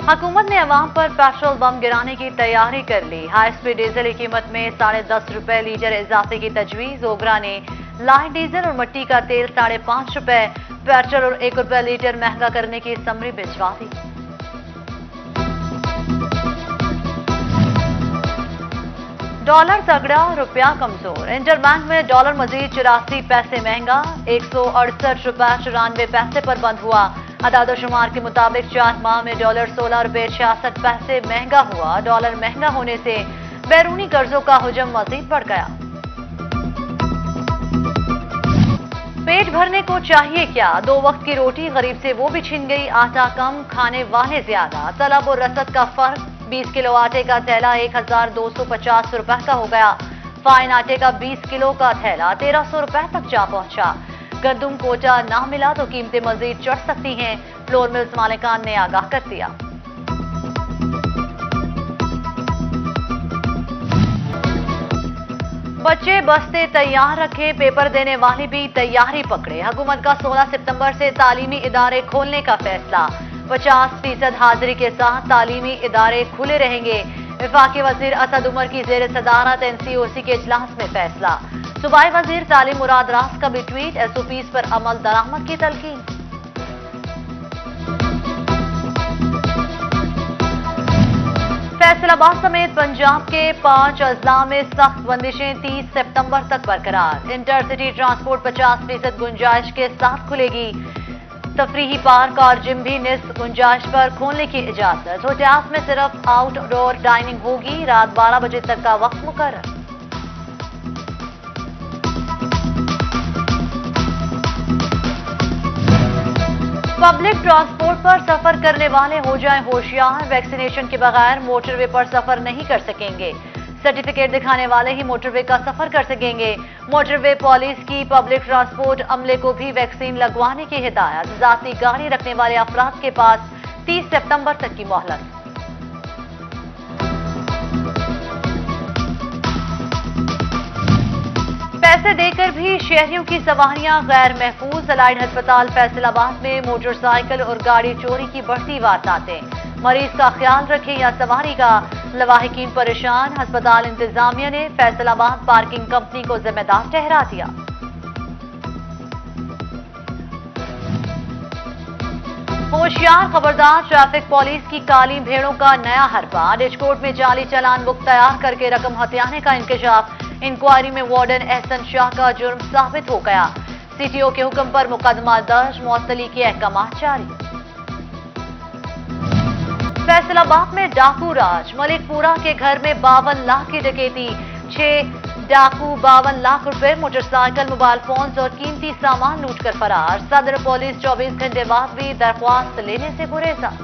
हुकूमत ने अवाम पर पेट्रोल बम गिराने की तैयारी कर ली। हाई स्पीड डीजल की कीमत में 10.5 रुपए लीटर इजाफे की तजवीज। ओगरा ने लाइट डीजल और मट्टी का तेल 5.5 रुपए, पेट्रोल और 1 रुपए लीटर महंगा करने की समरी भिजवा दी। डॉलर तगड़ा, रुपया कमजोर। इंटरबैंक में डॉलर मजीद 84 पैसे महंगा, 168 रुपए 94 पैसे पर बंद हुआ। अदाद शुमार के मुताबिक 4 माह में डॉलर 16 रुपए 66 पैसे महंगा हुआ। डॉलर महंगा होने से बैरूनी कर्जों का हुजम मजीद बढ़ गया। पेट भरने को चाहिए क्या? 2 वक्त की रोटी गरीब से वो भी छिन गई। आटा कम, खाने वाले ज्यादा। तलब और रसद का फर्क, 20 किलो आटे का थैला 1250 रुपए का हो गया। फाइन आटे का 20 किलो का थैला 1300 रुपए तक जा पहुंचा। गंदुम कोटा ना मिला तो कीमतें मजीद चढ़ सकती हैं, फ्लोर मिल्स मालिकान ने आगाह कर दिया। बच्चे बस्ते तैयार रखे, पेपर देने वाले भी तैयारी पकड़े। हुकूमत का 16 सितंबर से तालीमी इदारे खोलने का फैसला। 50% हाजिरी के साथ तालीमी इदारे खुले रहेंगे। वफाकी वजीर असद उमर की जेर सदारत NCOC के इजलास में फैसला। सूबाई वजीर तालीम मुराद रास का भी ट्वीट, SOPs पर अमल दरामद की तलकीन। फैसलाबाद समेत पंजाब के 5 अजला में सख्त बंदिशें 30 सितंबर तक बरकरार। इंटरसिटी ट्रांसपोर्ट 50% गुंजाइश के साथ खुलेगी। तफरीही पार्क और जिम भी निस्फ गुंजाइश पर खोलने की इजाजत। होटल्स में सिर्फ आउटडोर डाइनिंग होगी। रात 12 बजे तक का वक्त मुकर्रर। पब्लिक ट्रांसपोर्ट पर सफर करने वाले हो जाएं होशियार। वैक्सीनेशन के बगैर मोटरवे पर सफर नहीं कर सकेंगे। सर्टिफिकेट दिखाने वाले ही मोटरवे का सफर कर सकेंगे। मोटरवे पुलिस की पब्लिक ट्रांसपोर्ट अमले को भी वैक्सीन लगवाने की हिदायत। जाती गाड़ी रखने वाले अफराद के पास 30 सितंबर तक की मोहलत। पैसे देकर भी शहरियों की सवारियां गैर महफूज। अलाइड अस्पताल फैसलाबाद में मोटरसाइकिल और गाड़ी चोरी की बढ़ती वारदातें। मरीज का ख्याल रखें या सवारी का, लवाहिकीन परेशान। अस्पताल इंतजामिया ने फैसलाबाद पार्किंग कंपनी को जिम्मेदार ठहरा दिया। होशियार खबरदार, ट्रैफिक पुलिस की काली भेड़ों का नया हरबा। डिचकोट में जाली चालान बुक तैयार करके रकम हथियाने का इंकशाफ। इंक्वायरी में वार्डन एहसन शाह का जुर्म साबित हो गया। CTO के हुक्म पर मुकदमा दर्ज, मुअत्तली के अहकाम जारी। फैसलाबाद में डाकू राज। मलिकपुरा के घर में 52 लाख की डकैती। 6 डाकू 52 लाख रुपए, मोटरसाइकिल, मोबाइल फोन्स और कीमती सामान लूट कर फरार। सदर पुलिस 24 घंटे बाद भी दरख्वास्त लेने से गुरेजा।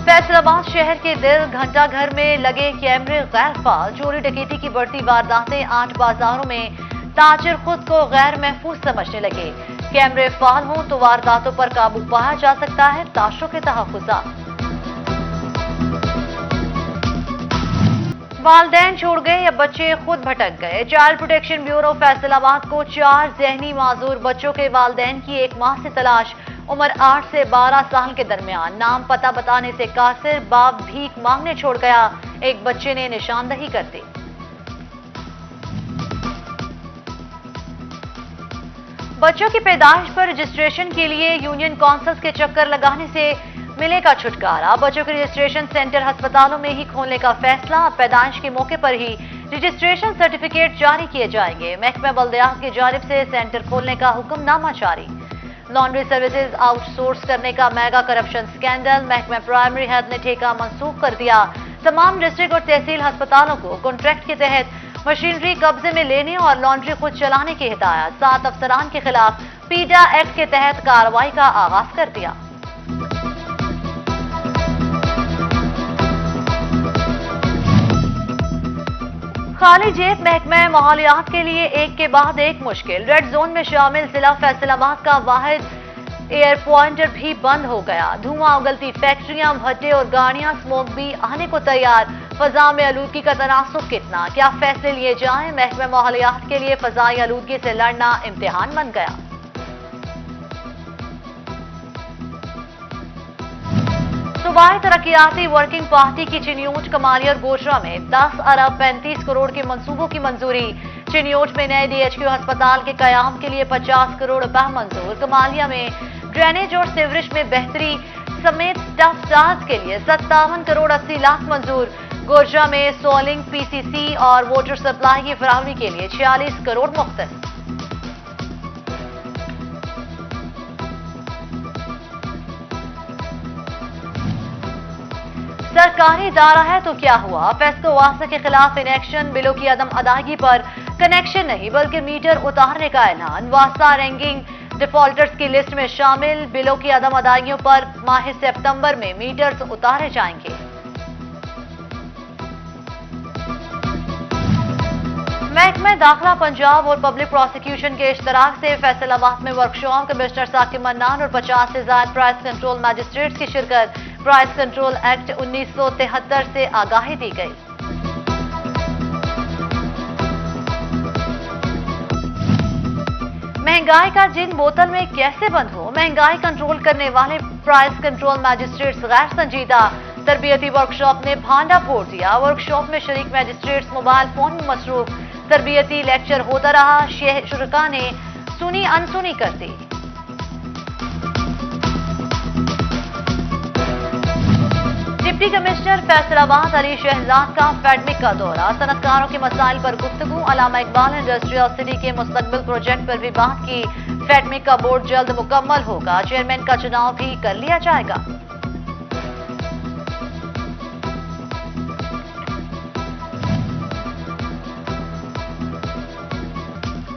फैसलाबाद शहर के दिल घंटा घर में लगे कैमरे गैर फाल। चोरी डकैती की बढ़ती वारदातें। 8 बाजारों में ताजिर खुद को गैर महफूज समझने लगे। कैमरे फाल हों तो वारदातों पर काबू पाया जा सकता है। ताशों के तहफ्फुज़ात। वालिदैन छोड़ गए या बच्चे खुद भटक गए। चाइल्ड प्रोटेक्शन ब्यूरो फैसलाबाद को 4 ज़हनी माजूर बच्चों के वालिदैन की 1 माह से तलाश। उम्र 8 से 12 साल के दरमियान। नाम पता बताने से कासिर, बाप भीख मांगने छोड़ गया। एक बच्चे ने निशानदही कर दी। बच्चों की पैदाइश पर रजिस्ट्रेशन के लिए यूनियन काउंसिल्स के चक्कर लगाने से मिलेगा छुटकारा। बच्चों के रजिस्ट्रेशन सेंटर अस्पतालों में ही खोलने का फैसला। पैदाइश के मौके पर ही रजिस्ट्रेशन सर्टिफिकेट जारी किए जाएंगे। महकमा बल्दियात की जानिब से सेंटर खोलने का हुक्मनामा जारी। लॉन्ड्री सर्विसेज आउटसोर्स करने का मेगा करप्शन स्कैंडल। महकमा प्राइमरी हेल्थ ने ठेका मंसूख कर दिया। तमाम डिस्ट्रिक्ट और तहसील अस्पतालों को कॉन्ट्रैक्ट के तहत मशीनरी कब्जे में लेने और लॉन्ड्री खुद चलाने की हिदायत। 7 अफसरान के खिलाफ पीडा एक्ट के तहत कार्रवाई का आगाज कर दिया। खाली जेब महकमा माहौलियात के लिए एक के बाद एक मुश्किल। रेड जोन में शामिल जिला फैसलाबाद का वाहिद एयर पॉइंटर भी बंद हो गया। धुआं उगलती फैक्ट्रियां, भट्टे और गाड़ियां, स्मोक भी आने को तैयार। फजा में आलूदगी का तनासुब कितना, क्या फैसले लिए जाएं? महकमा माहौलियात के लिए फजाई आलूदगी से लड़ना इम्तिहान बन गया। सूबाई तरक्याती वर्किंग पार्टी की चिन्योट, कमाली और गोशरा में 10 अरब 35 करोड़ के मंसूबों की मंजूरी। चिन्योट में नए DHQ अस्पताल के कयाम के लिए 50 करोड़ रुपए मंजूर। कमालिया में ड्रेनेज और सीवरेज में बेहतरी समेत टफ टास्क के लिए 57 करोड़ 80 लाख मंजूर। गोरजा में सोलिंग, PCC और वाटर सप्लाई की फराहमी के लिए 46 करोड़ मुख्तस। सरकारी इदारा है तो क्या हुआ, फेस्को वासा के खिलाफ इनेक्शन। बिलों की अदम अदायगी पर कनेक्शन नहीं बल्कि मीटर उतारने का ऐलान। वासा रैंकिंग डिफॉल्टर्स की लिस्ट में शामिल। बिलों की अदम अदायगियों पर माह सितंबर में मीटर्स उतारे जाएंगे। महकमा दाखिला पंजाब और पब्लिक प्रोसिक्यूशन के इश्तराक से फैसलाबाद में वर्कशॉप। कमिश्नर साकिब मन्नान और 50 से ज्यादा प्राइस कंट्रोल मैजिस्ट्रेट्स की शिरकत। प्राइस कंट्रोल एक्ट 1973 से आगाही दी गई। महंगाई का जिन बोतल में कैसे बंद हो, महंगाई कंट्रोल करने वाले प्राइस कंट्रोल मैजिस्ट्रेट्स गैर संजीदा। तरबियती वर्कशॉप ने भांडा फोड़ दिया। वर्कशॉप में शरीक मैजिस्ट्रेट्स मोबाइल फोन में मसरूफ। तरबियती लेक्चर होता रहा, शुरका ने सुनी अनसुनी कर दी। डिप्टी कमिश्नर फैसलाबाद अली शहजाद का फेडमिक का दौरा। सनतकारों के मसाइल पर गुफ्तगू। अल्लामा इकबाल इंडस्ट्रियल सिटी के मुस्तकबिल प्रोजेक्ट पर भी बात की। फेडमिक का बोर्ड जल्द मुकम्मल होगा। चेयरमैन का चुनाव भी कर लिया जाएगा।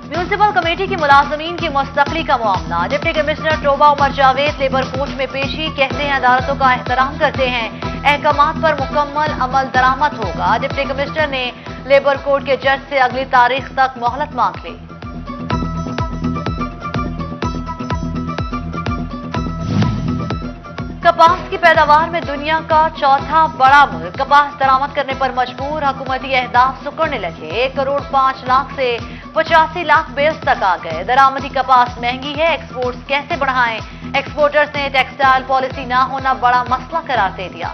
म्यूनिसिपल कमेटी की मुलाजमीन की मुस्तकली का मामला। Deputy commissioner Toba Umar Javed labour court में पेशी। कहते हैं अदालतों का एहतराम करते हैं, अहकामात पर मुकम्मल अमल दरामद होगा। डिप्टी कमिश्नर ने लेबर कोर्ट के जज से अगली तारीख तक मोहलत मांग ली। कपास की पैदावार में दुनिया का चौथा बड़ा मुल्क कपास दरामद करने पर मजबूर। हुकूमती अहदाफ सुकड़ने लगे। 1 करोड़ 5 लाख से 85 लाख बेल्स तक आ गए। दरामदी कपास महंगी है, एक्सपोर्ट्स कैसे बढ़ाएं। एक्सपोर्टर्स ने टेक्सटाइल पॉलिसी ना होना बड़ा मसला करार दे दिया।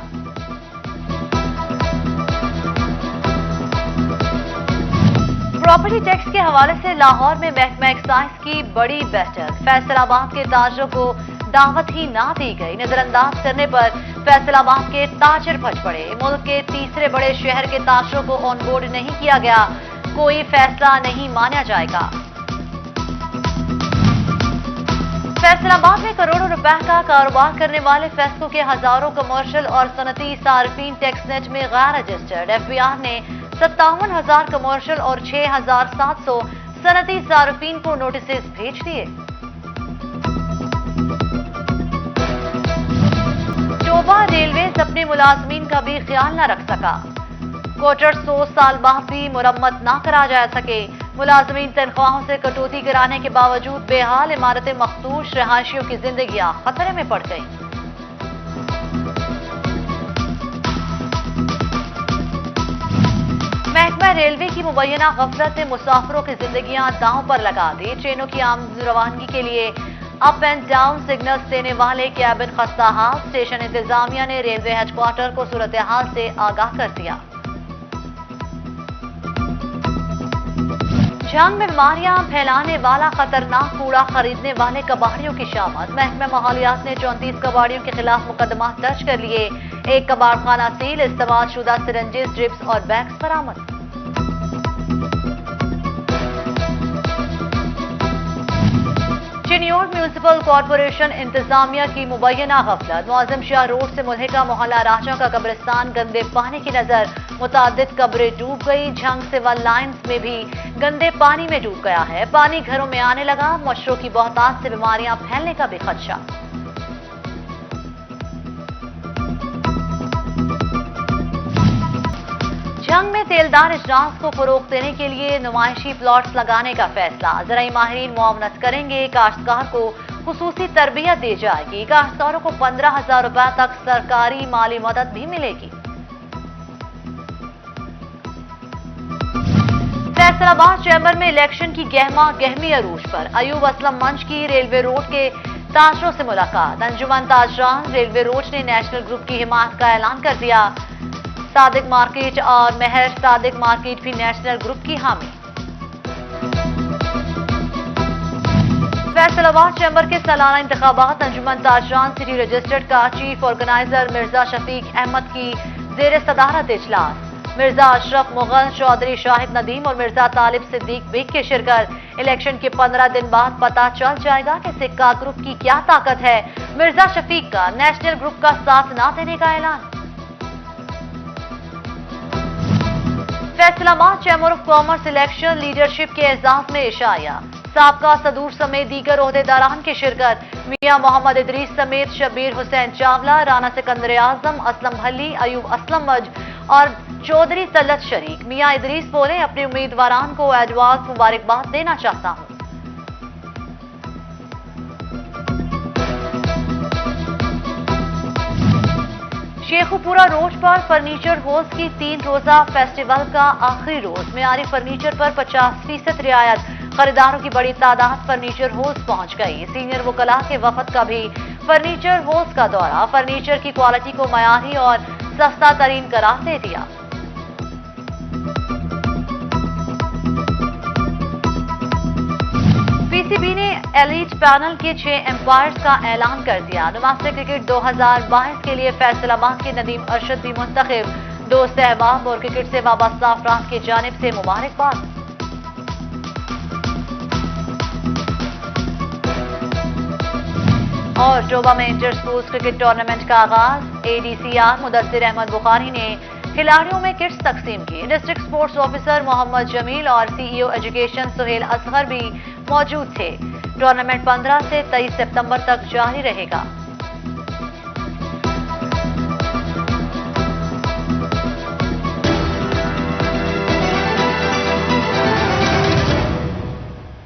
प्रॉपर्टी टैक्स के हवाले से लाहौर में महकमा एक्साइज की बड़ी बैठक। फैसलाबाद के ताजरों को दावत ही ना दी गई। नजरअंदाज करने पर फैसलाबाद के ताजर फंस पड़े। मुल्क के तीसरे बड़े शहर के ताजरों को ऑन बोर्ड नहीं किया गया। कोई फैसला नहीं माना जाएगा। फैसलाबाद में करोड़ों रुपए का कारोबार करने वाले फेस्को के हजारों कमर्शियल और सनती सार्फिन टैक्स नेट में गैर रजिस्टर्ड। FBI ने 57,000 कमर्शियल और 6,700 सनती सार्फिन को नोटिस भेज दिए। टोबा रेलवे अपने मुलाजमीन का भी ख्याल न रख सका। क्वार्टर 100 साल बाद भी मुरम्मत ना करा जा सके। मुलाजमीन तनख्वाहों से कटौती कराने के बावजूद बेहाल। इमारतें मखदूश। रहायशियों की जिंदगियां खतरे में पड़ गई। महकमा रेलवे की मुबैना गफलत ने मुसाफिरों की जिंदगियां दांव पर लगा दी। ट्रेनों की आमद रवानगी के लिए अप एंड डाउन सिग्नल्स देने वाले कैबिन खस्ता हाल। स्टेशन इंतजामिया ने रेलवे हेडक्वार्टर को सूरत हाल से आगाह कर दिया। जंग में बीमारियां फैलाने वाला खतरनाक कूड़ा खरीदने वाले कबाड़ियों की शामत। महकमा माहौलियात ने 34 कबाड़ियों के खिलाफ मुकदमा दर्ज कर लिए। एक कबाड़खाना सील। इस्तेमाल शुदा सिरंजेस, ड्रिप्स और बैग्स बरामद। चिन्योट म्यूनिसिपल कॉर्पोरेशन इंतजामिया की मुबैना गफलत। मुआज़िम शाह रोड से मुल्हिका मोहल्ला राजा का कब्रिस्तान गंदे पानी की नजर। मुतादिद कब्रें डूब गई। झंग सिविल लाइन्स में भी गंदे पानी में डूब गया है। पानी घरों में आने लगा। मच्छरों की बहुतायत से बीमारियां फैलने का भी खदशा। जंग में तेलदार इजलास को फरोग देने के लिए नुमाइशी प्लॉट्स लगाने का फैसला। ज़राई माहिरीन मुआवनत करेंगे। काश्तकार को खुसूसी तरबियत दी जाएगी। काश्तकारों को 15,000 रुपए तक सरकारी माली मदद भी मिलेगी। फैसलाबाद चैम्बर में इलेक्शन की गहमा गहमी अरूज पर। अयूब असलम मंच की रेलवे रोड के ताजरों से मुलाकात। अंजुमन ताजरान रेलवे रोड ने नेशनल ग्रुप की हिमायत का ऐलान कर दिया। सादिक मार्केट और मेहर सादिक मार्केट भी नेशनल ग्रुप की हामी। फैसलाबाद चैम्बर के सालाना इंतखाबात। अंजुमन ताजरान सिटी रजिस्टर्ड का चीफ ऑर्गेनाइजर मिर्जा शफीक अहमद की जेर सदारत इजलास। मिर्जा अशरफ मुगल, चौधरी शाहिद नदीम और मिर्जा तालिब सिद्दीक बेग के शिरकत। इलेक्शन के 15 दिन बाद पता चल जाएगा कि सिक्का ग्रुप की क्या ताकत है। मिर्जा शफीक का नेशनल ग्रुप का साथ न देने का ऐलान। Faisalabad chamber of commerce election leadership के एजाज में इशाया। साबका सदूर समेत दीगर ओहदेदारान की शिरकत। मियां मोहम्मद इदरीस समेत शबीर हुसैन चावला, राना सिकंदर आजम, असलम भली, अयूब असलम मज और चौधरी तलत शरीक। मियां इदरीस बोले, अपने उम्मीदवारान को एडवांस मुबारकबाद देना चाहता हूं। शेखुपुरा रोड पर फर्नीचर हाउस की 3 रोजा फेस्टिवल का आखिरी रोज। मियारी फर्नीचर पर 50% रियायत। खरीदारों की बड़ी तादाद फर्नीचर हाउस पहुंच गई। सीनियर वकला के वफद का भी फर्नीचर हाउस का दौरा। फर्नीचर की क्वालिटी को मयारी और सस्ता तरीन करार दे दिया। पीसीबी ने एलीट पैनल के 6 एम्पायर्स का ऐलान कर दिया। डोमेस्टिक क्रिकेट 2022 के लिए फैसलाबाद के नदीम अरशद भी मुंतखब। दोस्त अहबाब और क्रिकेट से वाबस्ता अफराद की जानिब से मुबारकबाद। और डोबा में इंटर स्कूल्स क्रिकेट टूर्नामेंट का आगाज। एडीसीआर मुदस्सिर अहमद बुखारी ने खिलाड़ियों में किट्स तकसीम की। District sports officer Mohammad Jamil और सीईओ एजुकेशन सुहेल असगर भी मौजूद थे। टूर्नामेंट 15 से 23 सितंबर तक जारी रहेगा।